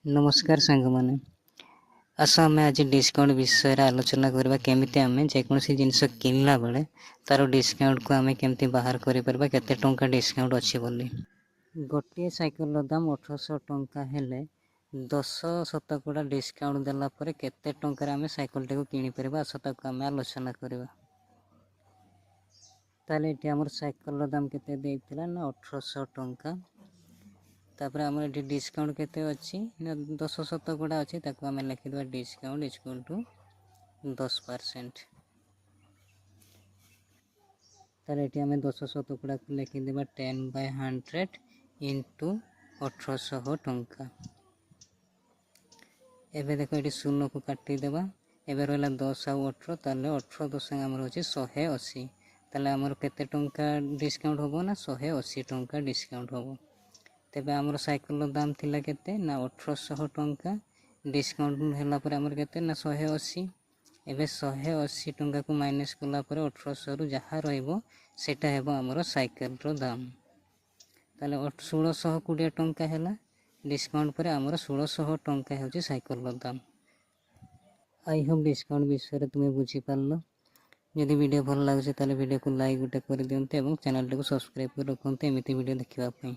नमस्कार सांगमाने आस आम आज डिस्काउंट विषय आलोचना करबा केमिति आमे जेकोसी जिनिस किनला बेले तार डिस्काउंट को आमे केमिति बाहर करि परबा केते टंका डिस्काउंट अछि बोली। गोटे साइकेल रो दाम 1800 टंका हेले 10% डिस्काउंट देला परे केते टंका आमे साइकेल टेको किनि परबा आस ताको आमे आलोचना करबा। ताले एटी हमर साइकेल रो दाम केते देइतिला ना 1800 टंका। तापर आम ये डिस्काउंट केते अच्छी 10% अच्छी ताको आम लिखिदेवा डिस्काउंट इक्वल टू 10%। तार ये आम 10% को लिखिदेवा 10/100 इंटू 1800 टंका। एबे देखो ये शून्य को काटिदेवा एबे रहा 10 आउ 18 ताले 18 10 आमर होची 180 ताले आमर केते टंका डिस्काउंट होबो ना 180 टंका डिस्काउंट होबो। तेबे आमर साइकेल दाम थिला केते ना 1800 टंका डिस्काउंट होला पर आमर केते ना 180 एबे 180 टंका को माइनस कला पर 1800 रु जहा रहइबो सेटा हेबो आमर साइकेल रो दाम। ताले 1620 टंका हैला डिस्काउंट पर आमर 1600 टंका हेउची साइकेल रो दाम। आई होप डिस्काउंट विषय तुमे बुझी पारलो। यदि वीडियो भल लागुचे ताले वीडियो को लाइक गुटे कर दियंते एवं चैनल को सब्सक्राइब कर रखते एमिति वीडियो देखिबा पई।